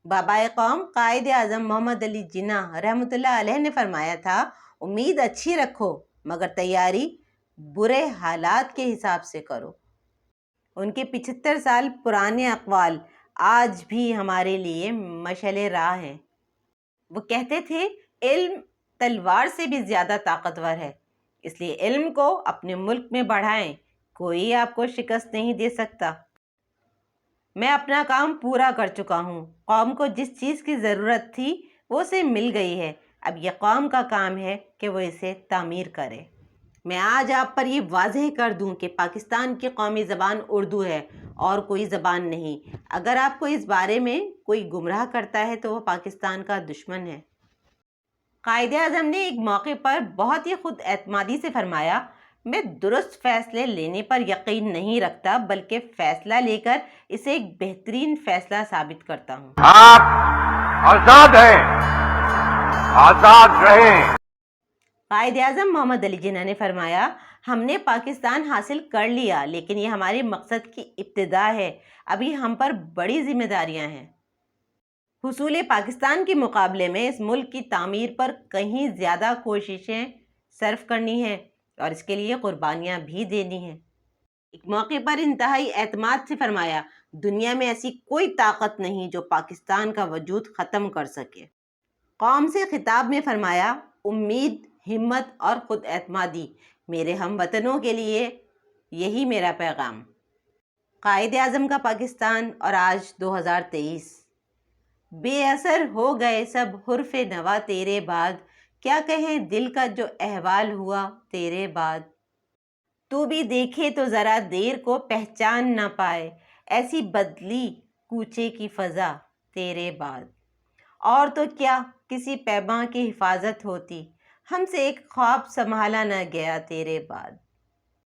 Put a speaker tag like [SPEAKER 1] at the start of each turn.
[SPEAKER 1] بابائے قوم قائد اعظم محمد علی جناح رحمۃ اللہ علیہ نے فرمایا تھا، امید اچھی رکھو مگر تیاری برے حالات کے حساب سے کرو۔ ان کے 75 سال پرانے اقوال آج بھی ہمارے لیے مشعل راہ ہیں۔ وہ کہتے تھے، علم تلوار سے بھی زیادہ طاقتور ہے، اس لیے علم کو اپنے ملک میں بڑھائیں، کوئی آپ کو شکست نہیں دے سکتا۔ میں اپنا کام پورا کر چکا ہوں، قوم کو جس چیز کی ضرورت تھی وہ اسے مل گئی ہے، اب یہ قوم کا کام ہے کہ وہ اسے تعمیر کرے۔ میں آج آپ پر یہ واضح کر دوں کہ پاکستان کی قومی زبان اردو ہے اور کوئی زبان نہیں۔ اگر آپ کو اس بارے میں کوئی گمراہ کرتا ہے تو وہ پاکستان کا دشمن ہے۔ قائد اعظم نے ایک موقع پر بہت ہی خود اعتمادی سے فرمایا، میں درست فیصلے لینے پر یقین نہیں رکھتا بلکہ فیصلہ لے کر اسے ایک بہترین فیصلہ ثابت کرتا ہوں۔
[SPEAKER 2] آپ آزاد ہیں، آزاد رہیں۔
[SPEAKER 1] قائد اعظم محمد علی جناح نے فرمایا، ہم نے پاکستان حاصل کر لیا لیکن یہ ہمارے مقصد کی ابتدا ہے، ابھی ہم پر بڑی ذمہ داریاں ہیں۔ حصول پاکستان کے مقابلے میں اس ملک کی تعمیر پر کہیں زیادہ کوششیں صرف کرنی ہیں اور اس کے لیے قربانیاں بھی دینی ہیں۔ ایک موقع پر انتہائی اعتماد سے فرمایا، دنیا میں ایسی کوئی طاقت نہیں جو پاکستان کا وجود ختم کر سکے۔ قوم سے خطاب میں فرمایا، امید، ہمت اور خود اعتمادی، میرے ہم وطنوں کے لیے یہی میرا پیغام۔ قائد اعظم کا پاکستان اور آج 2023۔ بے اثر ہو گئے سب حرف نوا تیرے بعد، کیا کہیں دل کا جو احوال ہوا تیرے بعد۔ تو بھی دیکھے تو ذرا دیر کو پہچان نہ پائے، ایسی بدلی کوچے کی فضا تیرے بعد۔ اور تو کیا کسی پیماں کی حفاظت ہوتی، ہم سے ایک خواب سنبھالا نہ گیا تیرے بعد۔